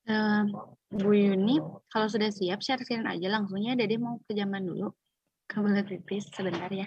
Eee, Bu Yuni, kalau sudah siap share-share aja langsung ya, Dede mau ke jaman dulu. Kebelet pipis sebentar ya.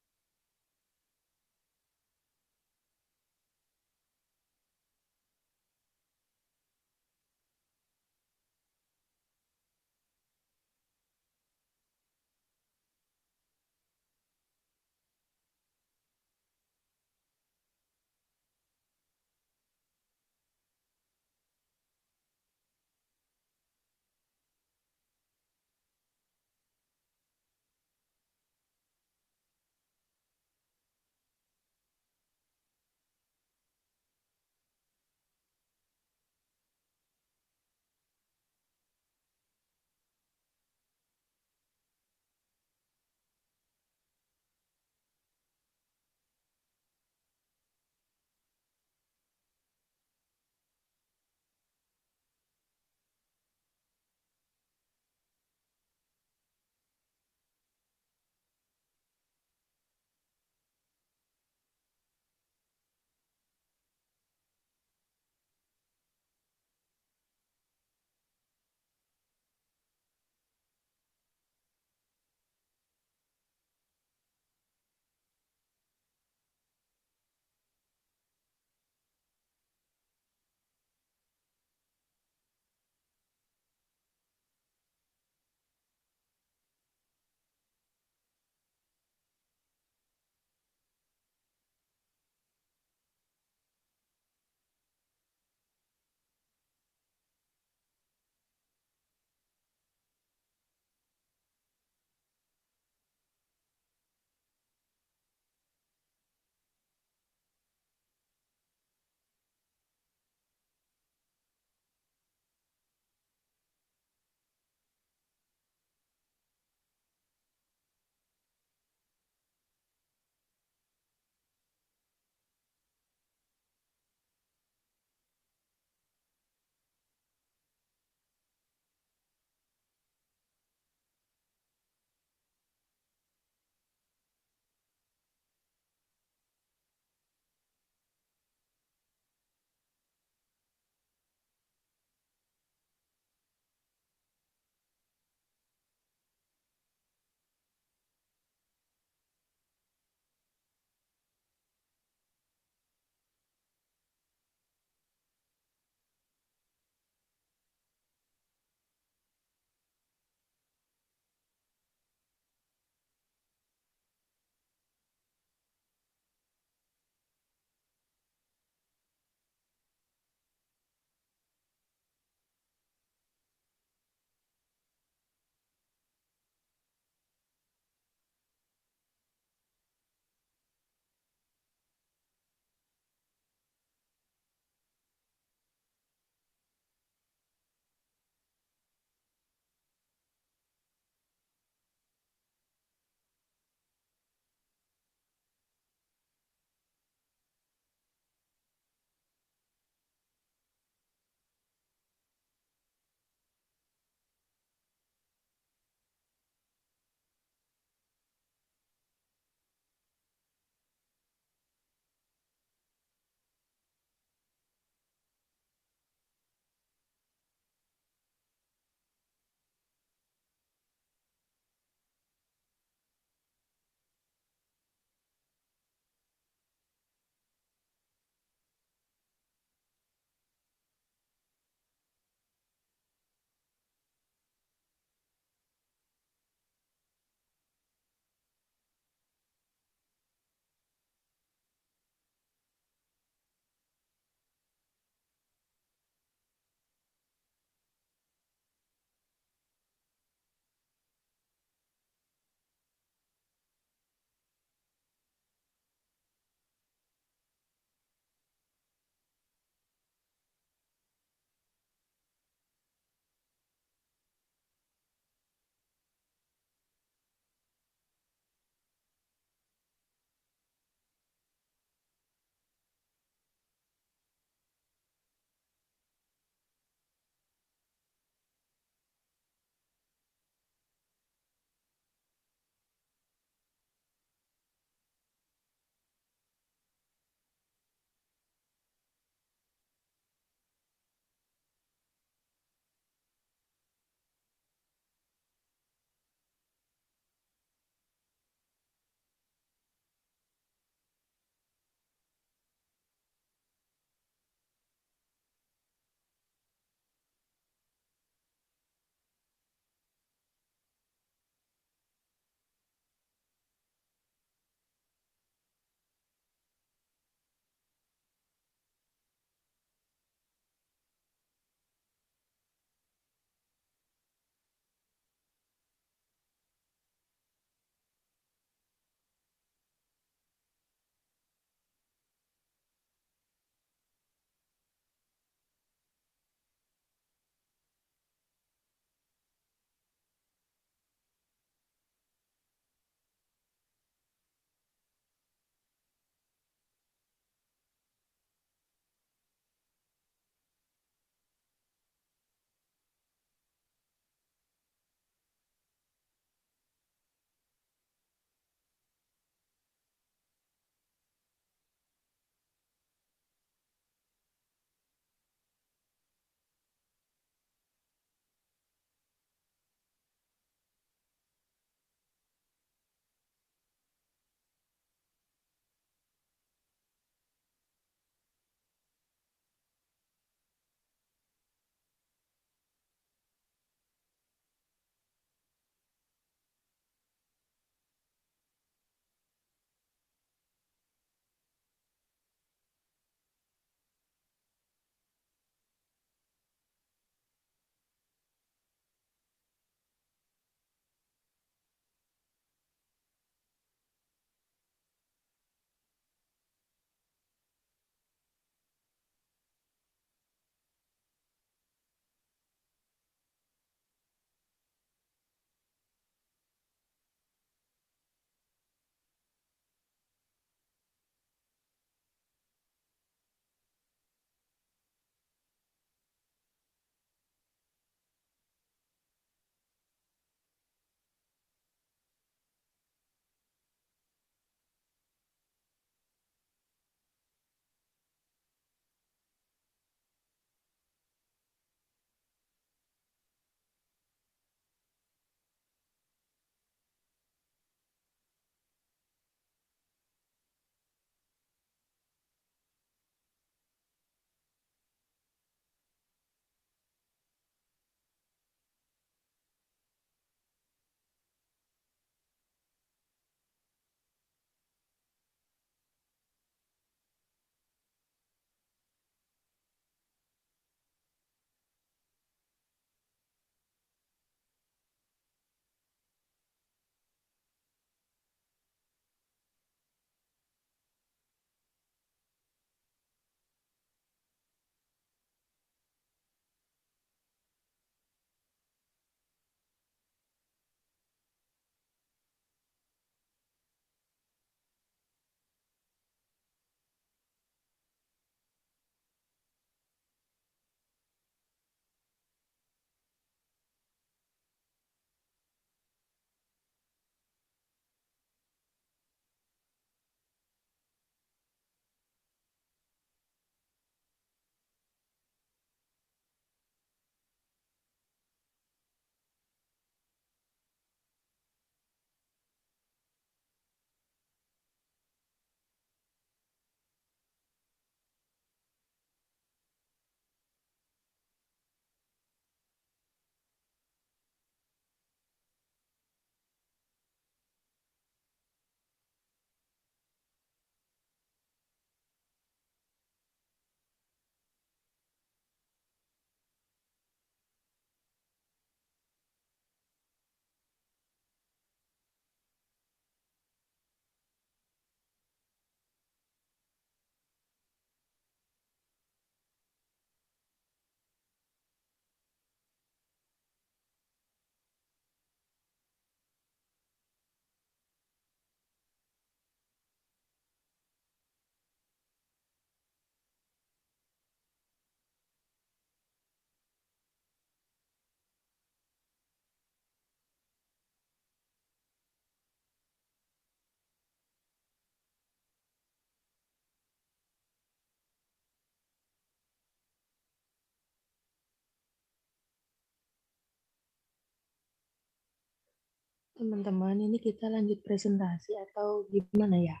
teman-teman, ini kita lanjut presentasi atau gimana ya?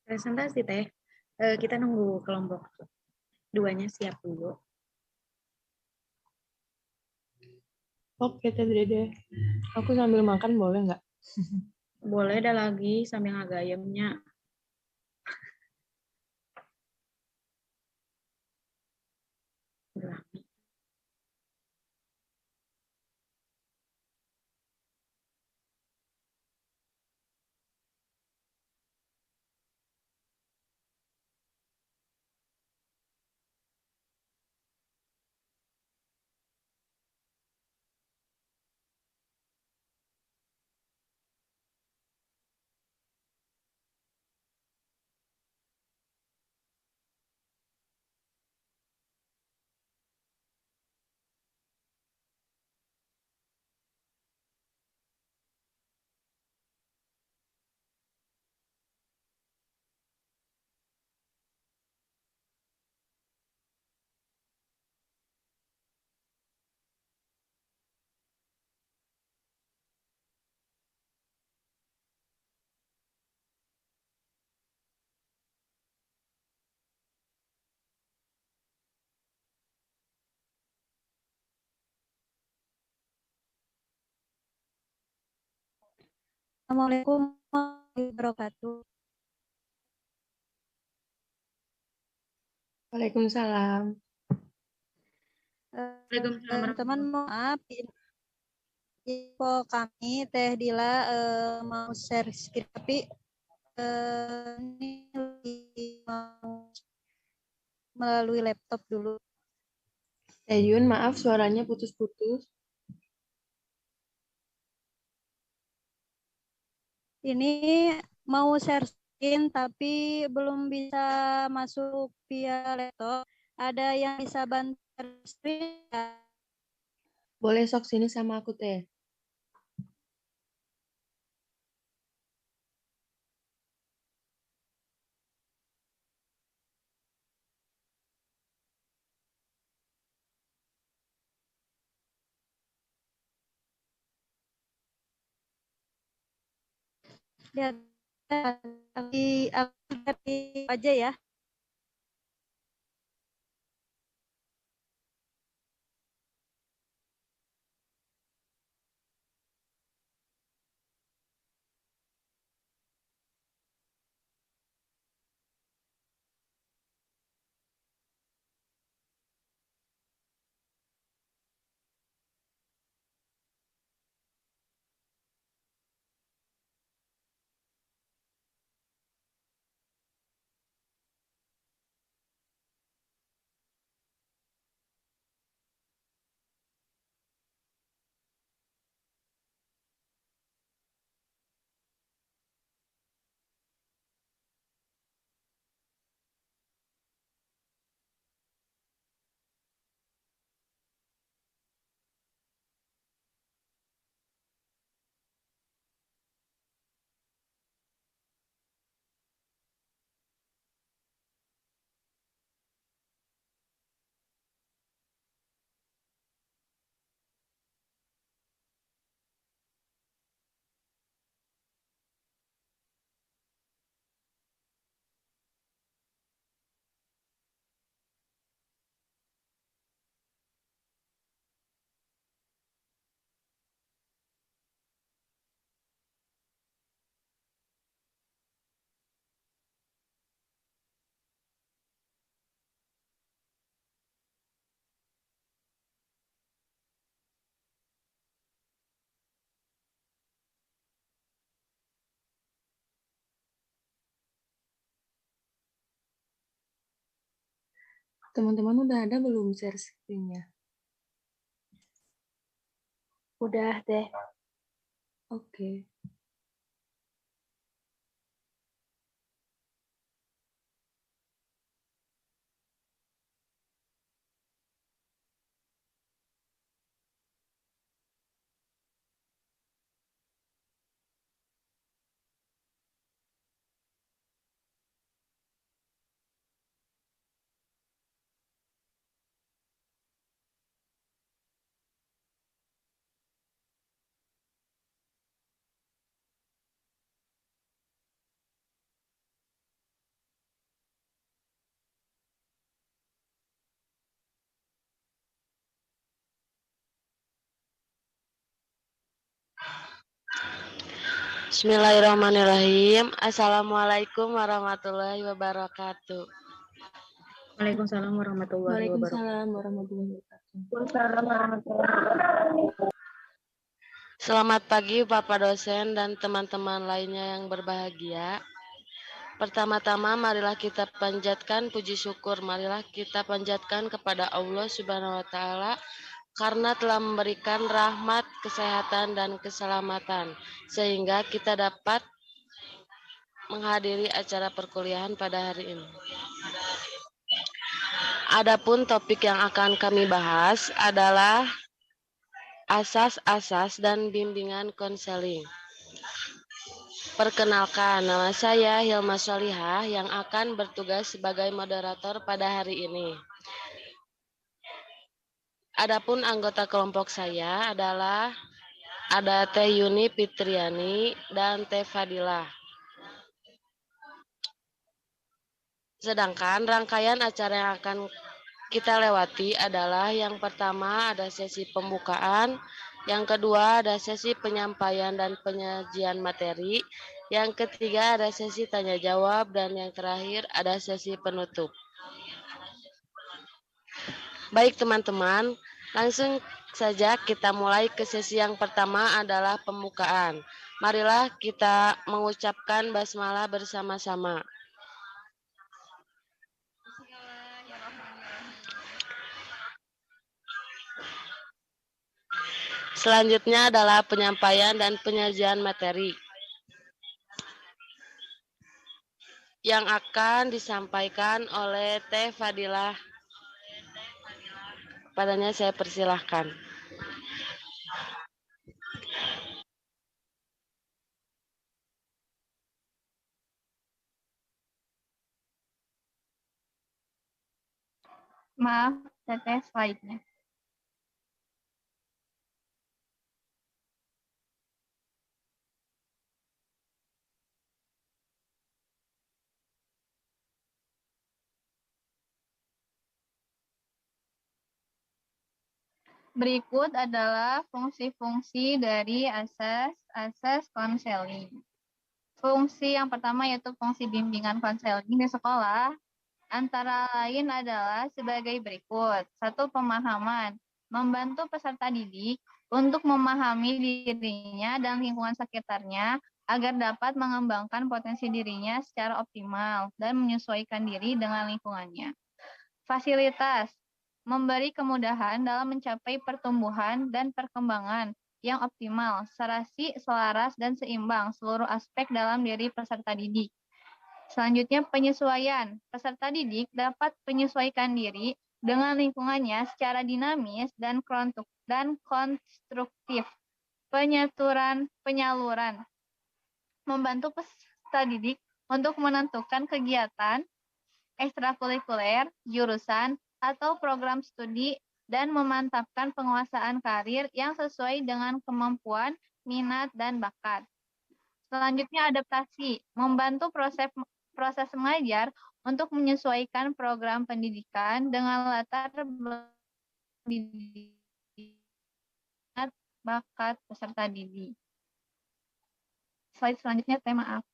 Presentasi teh. Kita nunggu kelompok duanya siap dulu. Oke, Teh Dede. Aku sambil makan boleh nggak? Boleh ada lagi sambil ngagayemnya. Udah. Assalamualaikum warahmatullahi wabarakatuh. Waalaikumsalam. Waalaikumsalam Teman-teman, maaf, info kami Teh Dila mau share screen, tapi ini mau melalui laptop dulu. Teh Yun, maaf suaranya putus-putus. Ini mau share screen tapi belum bisa masuk via laptop. Ada yang bisa bantu share screen? Boleh sok sini sama aku, Teh. Lihat aku dari aja ya. Teman-teman udah ada belum share screen-nya? Udah deh. Oke. Bismillahirrahmanirrahim. Assalamualaikum warahmatullahi wabarakatuh. Waalaikumsalam warahmatullahi wabarakatuh. Waalaikumsalam warahmatullahi wabarakatuh. Selamat pagi Bapak dosen dan teman-teman lainnya yang berbahagia. Pertama-tama marilah kita panjatkan puji syukur, marilah kita panjatkan kepada Allah Subhanahu wa taala karena telah memberikan rahmat, kesehatan dan keselamatan sehingga kita dapat menghadiri acara perkuliahan pada hari ini. Adapun topik yang akan kami bahas adalah asas-asas dan bimbingan konseling. Perkenalkan, nama saya Hilma Solihah yang akan bertugas sebagai moderator pada hari ini. Adapun anggota kelompok saya adalah ada Teh Yuni Fitriani dan Teh Fadilah. Sedangkan rangkaian acara yang akan kita lewati adalah yang pertama ada sesi pembukaan, yang kedua ada sesi penyampaian dan penyajian materi, yang ketiga ada sesi tanya jawab, dan yang terakhir ada sesi penutup. Baik teman-teman, langsung saja kita mulai ke sesi yang pertama adalah pembukaan. Marilah kita mengucapkan basmalah bersama-sama. Selanjutnya adalah penyampaian dan penyajian materi yang akan disampaikan oleh Teh Fadilah. Padanya saya persilahkan. Maaf, teteh slide-nya. Berikut adalah fungsi-fungsi dari asas konseling. Fungsi yang pertama yaitu fungsi bimbingan konseling di sekolah, antara lain adalah sebagai berikut. 1. Pemahaman. Membantu peserta didik untuk memahami dirinya dan lingkungan sekitarnya agar dapat mengembangkan potensi dirinya secara optimal dan menyesuaikan diri dengan lingkungannya. Fasilitas. Memberi kemudahan dalam mencapai pertumbuhan dan perkembangan yang optimal, serasi, selaras, dan seimbang seluruh aspek dalam diri peserta didik. Selanjutnya, penyesuaian. Peserta didik dapat menyesuaikan diri dengan lingkungannya secara dinamis dan konstruktif. Penyaluran. Membantu peserta didik untuk menentukan kegiatan ekstrakurikuler, jurusan, atau program studi dan memantapkan penguasaan karir yang sesuai dengan kemampuan, minat, dan bakat. Selanjutnya, adaptasi. Membantu proses mengajar untuk menyesuaikan program pendidikan dengan latar minat, bakat peserta didik. Slide selanjutnya, tema apa?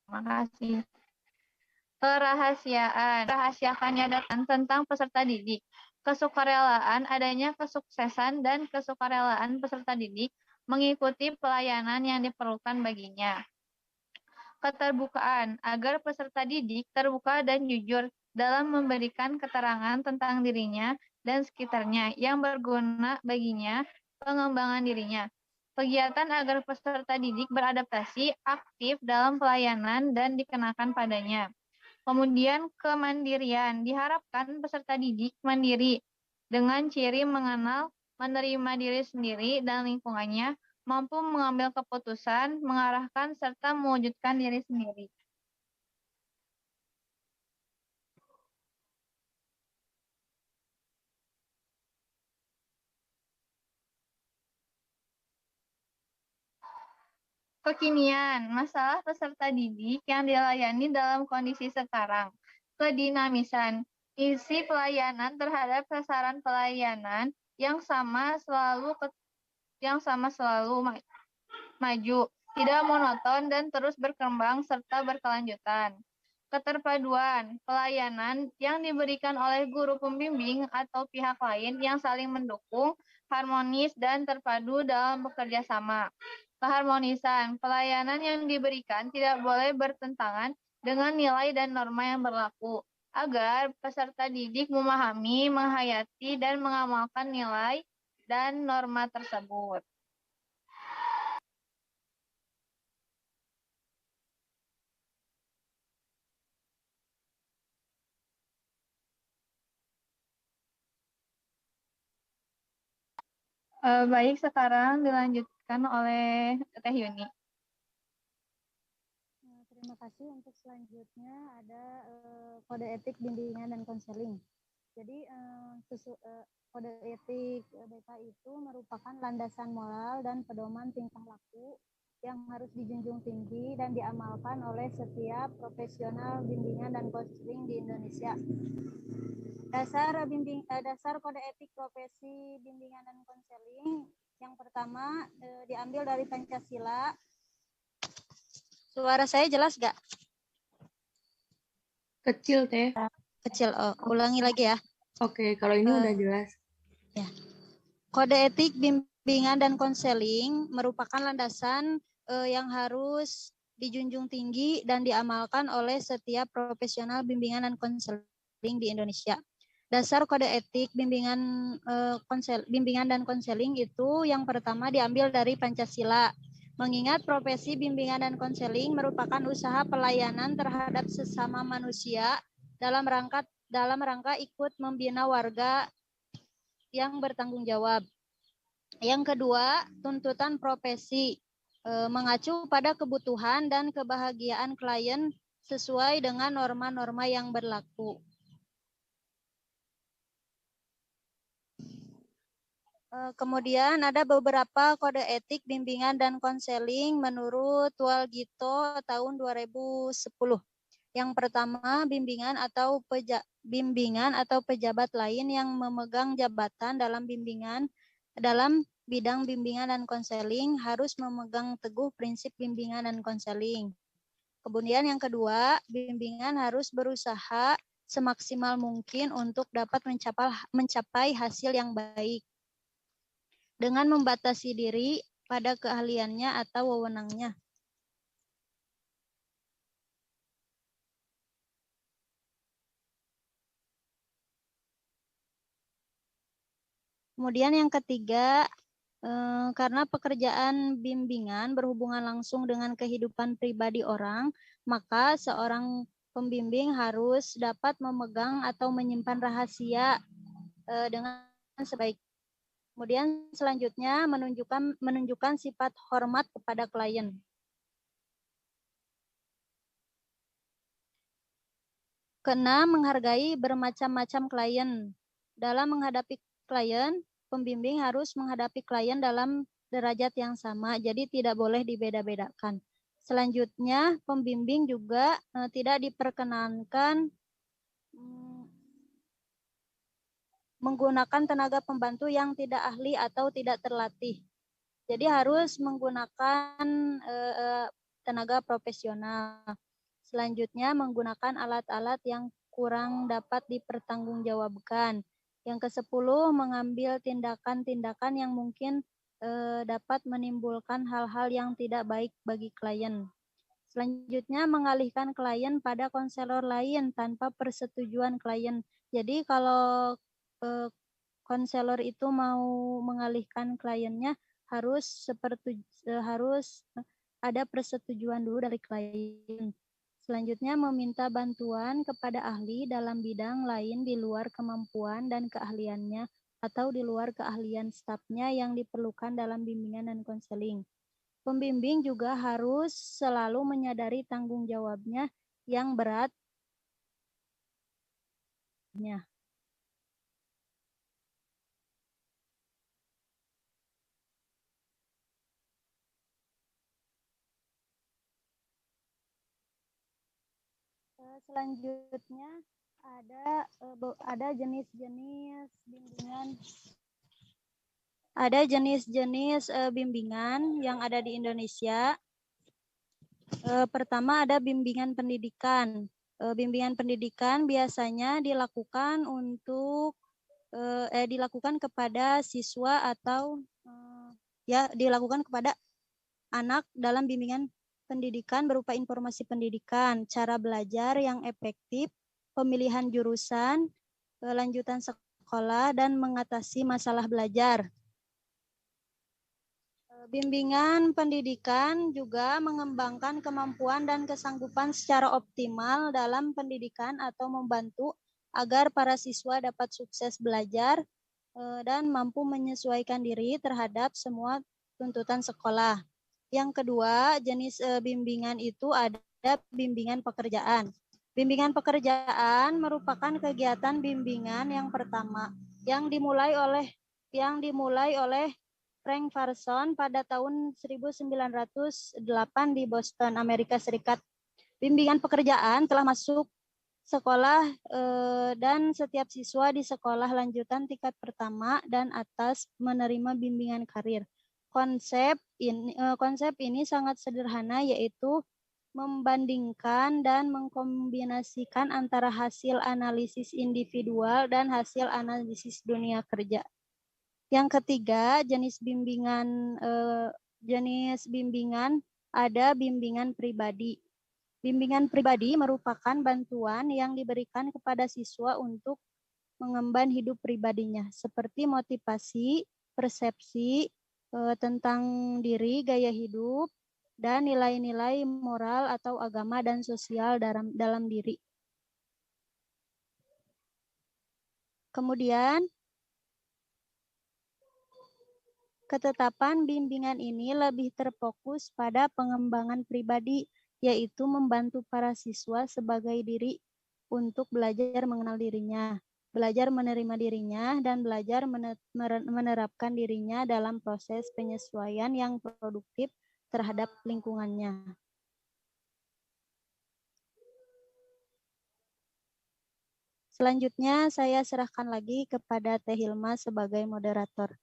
Terima kasih. Kerahasiaan. Rahasiakannya data tentang peserta didik. Kesukarelaan, adanya kesuksesan dan kesukarelaan peserta didik mengikuti pelayanan yang diperlukan baginya. Keterbukaan, agar peserta didik terbuka dan jujur dalam memberikan keterangan tentang dirinya dan sekitarnya yang berguna baginya, pengembangan dirinya. Kegiatan agar peserta didik beradaptasi aktif dalam pelayanan dan dikenakan padanya. Kemudian kemandirian, diharapkan peserta didik mandiri dengan ciri mengenal, menerima diri sendiri dan lingkungannya, mampu mengambil keputusan, mengarahkan, serta mewujudkan diri sendiri. Kekinian, masalah peserta didik yang dilayani dalam kondisi sekarang. Kedinamisan, isi pelayanan terhadap sasaran pelayanan yang sama selalu yang sama selalu maju, tidak monoton dan terus berkembang serta berkelanjutan. Keterpaduan, pelayanan yang diberikan oleh guru pembimbing atau pihak lain yang saling mendukung, harmonis dan terpadu dalam bekerja sama. Keharmonisan, pelayanan yang diberikan tidak boleh bertentangan dengan nilai dan norma yang berlaku, agar peserta didik memahami, menghayati, dan mengamalkan nilai dan norma tersebut. Baik, sekarang dilanjutkan oleh Teh Yuni. Terima kasih. Untuk selanjutnya ada kode etik bimbingan dan konseling. Jadi kode etik BK itu merupakan landasan moral dan pedoman tingkah laku yang harus dijunjung tinggi dan diamalkan oleh setiap profesional bimbingan dan konseling di Indonesia. Dasar kode etik profesi bimbingan dan konseling yang pertama diambil dari Pancasila. Suara saya jelas gak? Kecil, Teh. Kecil. Ulangi lagi ya. Oke, kalau ini udah jelas. Ya. Kode etik bimbingan dan konseling merupakan landasan yang harus dijunjung tinggi dan diamalkan oleh setiap profesional bimbingan dan konseling di Indonesia. Dasar kode etik bimbingan dan konseling itu yang pertama diambil dari Pancasila. Mengingat profesi bimbingan dan konseling merupakan usaha pelayanan terhadap sesama manusia dalam rangka ikut membina warga yang bertanggung jawab. Yang kedua, tuntutan profesi mengacu pada kebutuhan dan kebahagiaan klien sesuai dengan norma-norma yang berlaku. Kemudian ada beberapa kode etik bimbingan dan konseling menurut Walgito tahun 2010. Yang pertama, bimbingan atau pejabat lain yang memegang jabatan dalam bidang bimbingan dan konseling harus memegang teguh prinsip bimbingan dan konseling. Kemudian yang kedua, bimbingan harus berusaha semaksimal mungkin untuk dapat mencapai hasil yang baik dengan membatasi diri pada keahliannya atau wewenangnya. Kemudian yang ketiga, karena pekerjaan bimbingan berhubungan langsung dengan kehidupan pribadi orang, maka seorang pembimbing harus dapat memegang atau menyimpan rahasia dengan sebaik. Kemudian selanjutnya menunjukkan sifat hormat kepada klien. Keenam, menghargai bermacam-macam klien. Dalam menghadapi klien, pembimbing harus menghadapi klien dalam derajat yang sama, jadi tidak boleh dibeda-bedakan. Selanjutnya, pembimbing juga tidak diperkenankan menggunakan tenaga pembantu yang tidak ahli atau tidak terlatih. Jadi harus menggunakan tenaga profesional. Selanjutnya, menggunakan alat-alat yang kurang dapat dipertanggungjawabkan. Yang ke-10, mengambil tindakan-tindakan yang mungkin dapat menimbulkan hal-hal yang tidak baik bagi klien. Selanjutnya, mengalihkan klien pada konselor lain tanpa persetujuan klien. Jadi kalau konselor itu mau mengalihkan kliennya harus ada persetujuan dulu dari klien. Selanjutnya, meminta bantuan kepada ahli dalam bidang lain di luar kemampuan dan keahliannya atau di luar keahlian stafnya yang diperlukan dalam bimbingan dan konseling. Pembimbing juga harus selalu menyadari tanggung jawabnya yang berat. Selanjutnya ada jenis-jenis bimbingan Ada jenis-jenis bimbingan yang ada di Indonesia. Pertama ada bimbingan pendidikan. Bimbingan pendidikan biasanya dilakukan dilakukan kepada siswa atau dilakukan kepada anak dalam bimbingan pendidikan berupa informasi pendidikan, cara belajar yang efektif, pemilihan jurusan, lanjutan sekolah, dan mengatasi masalah belajar. Bimbingan pendidikan juga mengembangkan kemampuan dan kesanggupan secara optimal dalam pendidikan atau membantu agar para siswa dapat sukses belajar dan mampu menyesuaikan diri terhadap semua tuntutan sekolah. Yang kedua, jenis bimbingan itu ada bimbingan pekerjaan. Bimbingan pekerjaan merupakan kegiatan bimbingan yang pertama yang dimulai oleh Frank Farson pada tahun 1908 di Boston, Amerika Serikat. Bimbingan pekerjaan telah masuk sekolah dan setiap siswa di sekolah lanjutan tingkat pertama dan atas menerima bimbingan karir. Konsep ini sangat sederhana, yaitu membandingkan dan mengkombinasikan antara hasil analisis individual dan hasil analisis dunia kerja. Yang ketiga, jenis bimbingan ada bimbingan pribadi. Bimbingan pribadi merupakan bantuan yang diberikan kepada siswa untuk mengemban hidup pribadinya, seperti motivasi, persepsi tentang diri, gaya hidup, dan nilai-nilai moral atau agama dan sosial dalam diri. Kemudian, ketetapan bimbingan ini lebih terfokus pada pengembangan pribadi, yaitu membantu para siswa sebagai diri untuk belajar mengenal dirinya, belajar menerima dirinya, dan belajar menerapkan dirinya dalam proses penyesuaian yang produktif terhadap lingkungannya. Selanjutnya, saya serahkan lagi kepada Teh Hilma sebagai moderator.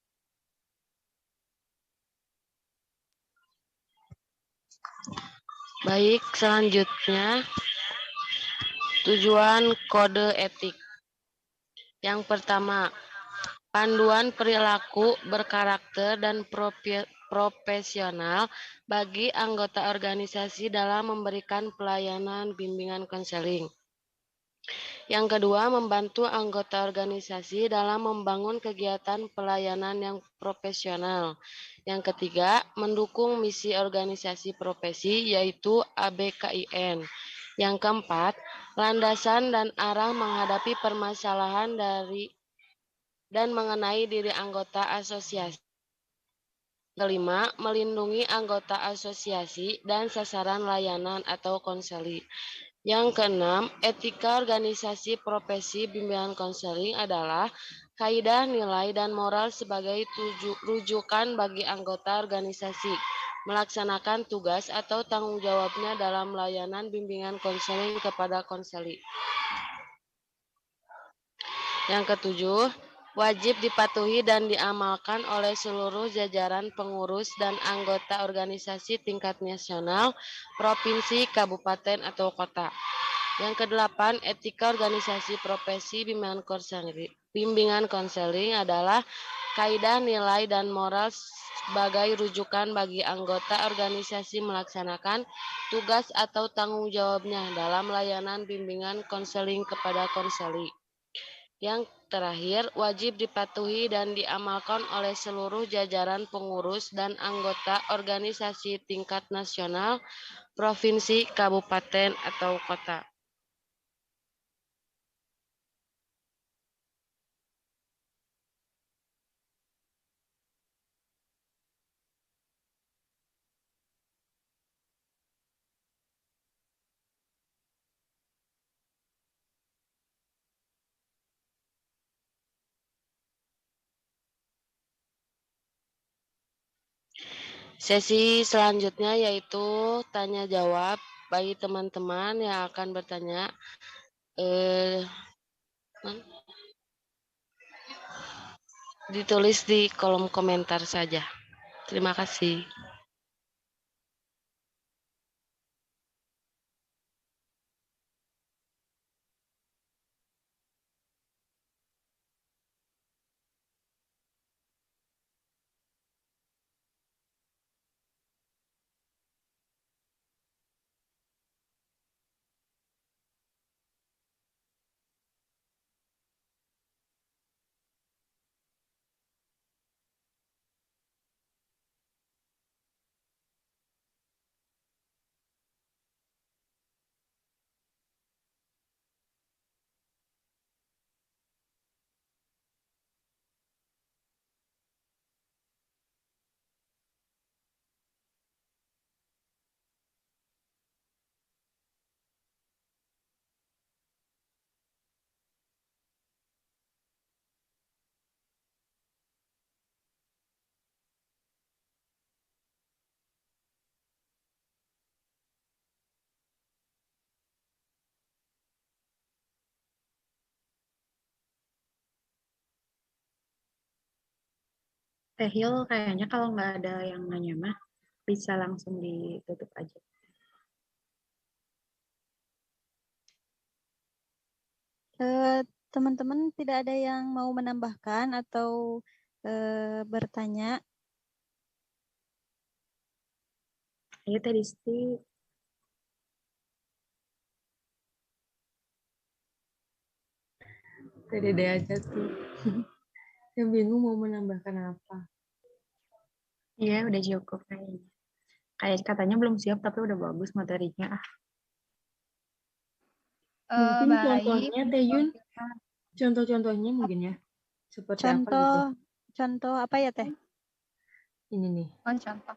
Baik, selanjutnya tujuan kode etik. Yang pertama, panduan perilaku berkarakter dan profesional bagi anggota organisasi dalam memberikan pelayanan bimbingan konseling. Yang kedua, membantu anggota organisasi dalam membangun kegiatan pelayanan yang profesional. Yang ketiga, mendukung misi organisasi profesi, yaitu ABKIN. Yang keempat, landasan dan arah menghadapi permasalahan dan mengenai diri anggota asosiasi. Kelima, melindungi anggota asosiasi dan sasaran layanan atau konseli. Yang keenam, etika organisasi profesi bimbingan konseling adalah kaidah nilai dan moral sebagai rujukan bagi anggota organisasi melaksanakan tugas atau tanggung jawabnya dalam layanan bimbingan konseling kepada konseli. Yang ketujuh, wajib dipatuhi dan diamalkan oleh seluruh jajaran pengurus dan anggota organisasi tingkat nasional, provinsi, kabupaten, atau kota. Yang kedelapan, etika organisasi profesi bimbingan konseling adalah kaidah nilai dan moral sebagai rujukan bagi anggota organisasi melaksanakan tugas atau tanggung jawabnya dalam layanan bimbingan konseling kepada konseli. Yang terakhir, wajib dipatuhi dan diamalkan oleh seluruh jajaran pengurus dan anggota organisasi tingkat nasional, provinsi, kabupaten, atau kota. Sesi selanjutnya yaitu tanya jawab bagi teman-teman yang akan bertanya. ditulis di kolom komentar saja. Terima kasih. Tehil kayaknya kalau nggak ada yang nanya mah bisa langsung ditutup aja. Teman-teman tidak ada yang mau menambahkan atau bertanya? Ayo Teh Disti. Dede aja tuh. Saya bingung mau menambahkan apa. Iya, udah cukup kayaknya. Kayak katanya belum siap, tapi udah bagus materinya. Mungkin Baik. contohnya Teh Yun, contoh-contohnya mungkin ya. Seperti apa gitu. Contoh apa ya Teh? Ini nih. Oh, contoh.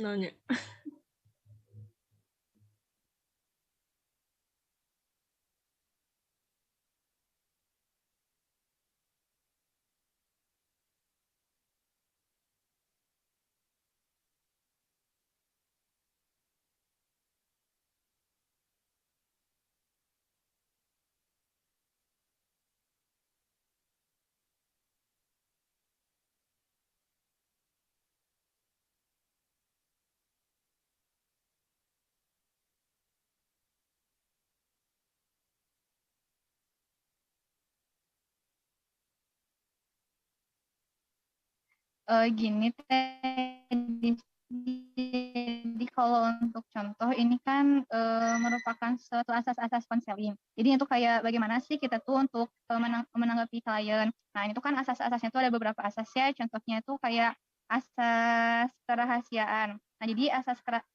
Nanya. Gini Teh, jadi kalau untuk contoh ini kan merupakan suatu asas-asas konseling. Jadi itu kayak bagaimana sih kita tuh untuk menanggapi klien. Nah itu kan asas-asasnya tuh ada beberapa asas ya. Contohnya itu kayak asas kerahasiaan. Nah jadi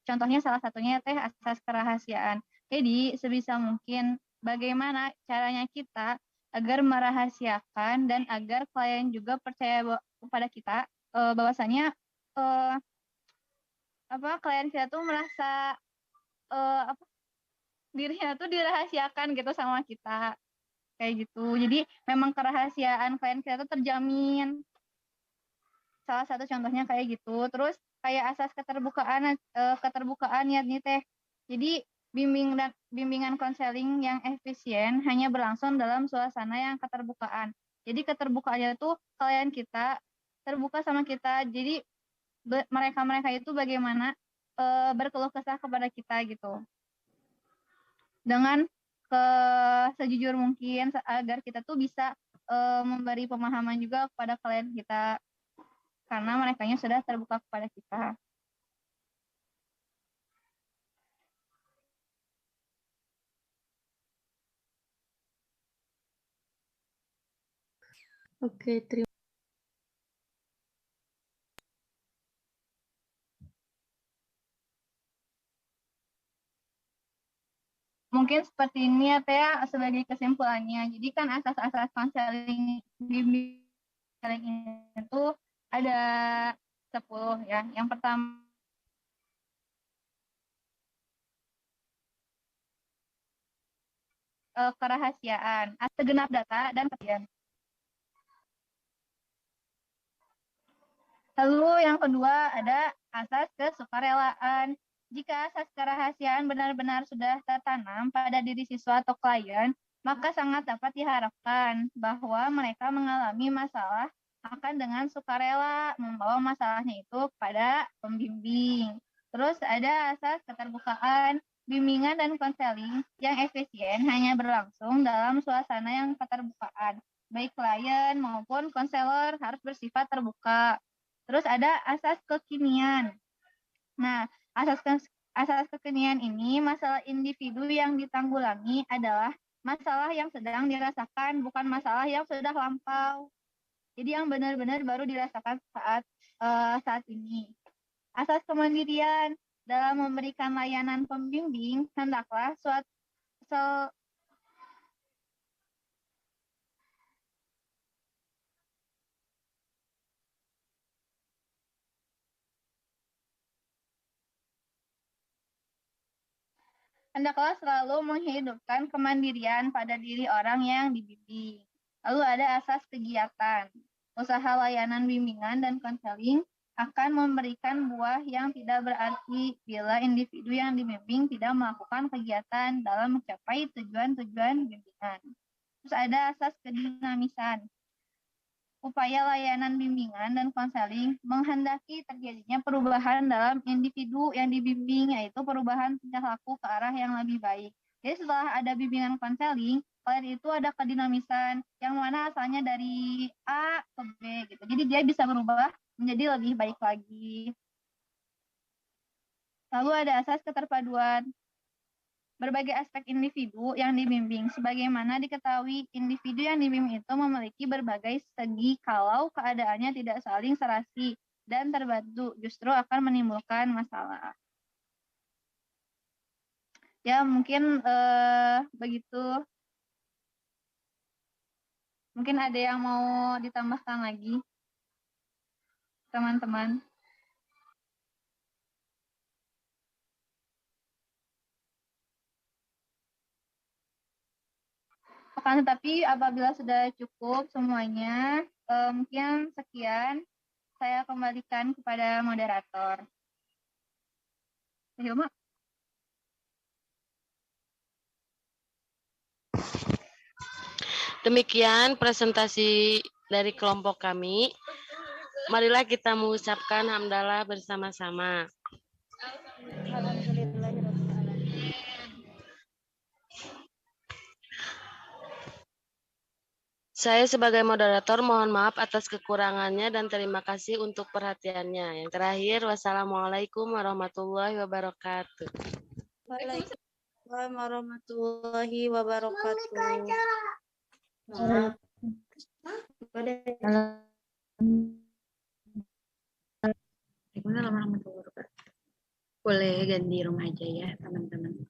contohnya salah satunya Teh asas kerahasiaan. Jadi sebisa mungkin bagaimana caranya kita agar merahasiakan dan agar klien juga percaya kepada kita bahwasanya klien kita tuh merasa apa dirinya tuh dirahasiakan gitu sama kita kayak gitu. Jadi memang kerahasiaan klien kita tuh terjamin. Salah satu contohnya kayak gitu. Terus kayak asas keterbukaan ya nih Teh. Jadi bimbingan konseling yang efisien hanya berlangsung dalam suasana yang keterbukaan. Jadi keterbukaannya tuh klien kita terbuka sama kita. Jadi mereka itu bagaimana berkeluh kesah kepada kita gitu dengan sejujur mungkin agar kita tuh bisa memberi pemahaman juga kepada klien kita karena mereka sudah terbuka kepada kita. Oke, terima Mungkin seperti ini ya Teh sebagai kesimpulannya. Jadi kan asas-asas konseling itu ada 10 ya. Yang pertama kerahasiaan, segenap data dan pasien. Lalu yang kedua ada asas kesukarelaan. Jika asas kerahasiaan benar-benar sudah tertanam pada diri siswa atau klien, maka sangat dapat diharapkan bahwa mereka mengalami masalah akan dengan sukarela membawa masalahnya itu kepada pembimbing. Terus ada asas keterbukaan, bimbingan dan konseling yang efisien hanya berlangsung dalam suasana yang keterbukaan. Baik klien maupun konselor harus bersifat terbuka. Terus ada asas kekinian. Nah, asas kekinian ini masalah individu yang ditanggulangi adalah masalah yang sedang dirasakan, bukan masalah yang sudah lampau. Jadi yang benar-benar baru dirasakan saat ini. Asas kemandirian dalam memberikan layanan pembimbing hendaklah hendaklah selalu menghidupkan kemandirian pada diri orang yang dibimbing. Lalu ada asas kegiatan. Usaha layanan bimbingan dan konseling akan memberikan buah yang tidak berarti bila individu yang dibimbing tidak melakukan kegiatan dalam mencapai tujuan-tujuan bimbingan. Terus ada asas kedinamisan. Upaya layanan bimbingan dan konseling menghendaki terjadinya perubahan dalam individu yang dibimbing, yaitu perubahan tingkah laku ke arah yang lebih baik. Jadi setelah ada bimbingan konseling, pada itu ada kedinamisan, yang mana asalnya dari A ke B, gitu. Jadi dia bisa berubah menjadi lebih baik lagi. Lalu ada asas keterpaduan. Berbagai aspek individu yang dibimbing. Sebagaimana diketahui, individu yang dibimbing itu memiliki berbagai segi kalau keadaannya tidak saling serasi dan terbantu, justru akan menimbulkan masalah. Ya, mungkin begitu. Mungkin ada yang mau ditambahkan lagi, teman-teman. Akan tetapi apabila sudah cukup semuanya, mungkin sekian. Saya kembalikan kepada moderator. Hilma. Demikian presentasi dari kelompok kami. Marilah kita mengucapkan hamdalah bersama-sama. Saya sebagai moderator mohon maaf atas kekurangannya dan terima kasih untuk perhatiannya. Yang terakhir, wassalamualaikum warahmatullahi wabarakatuh. Waalaikumsalam warahmatullahi wabarakatuh. Waalaikumsalam warahmatullahi wabarakatuh. Boleh ganti rumah aja ya, teman-teman.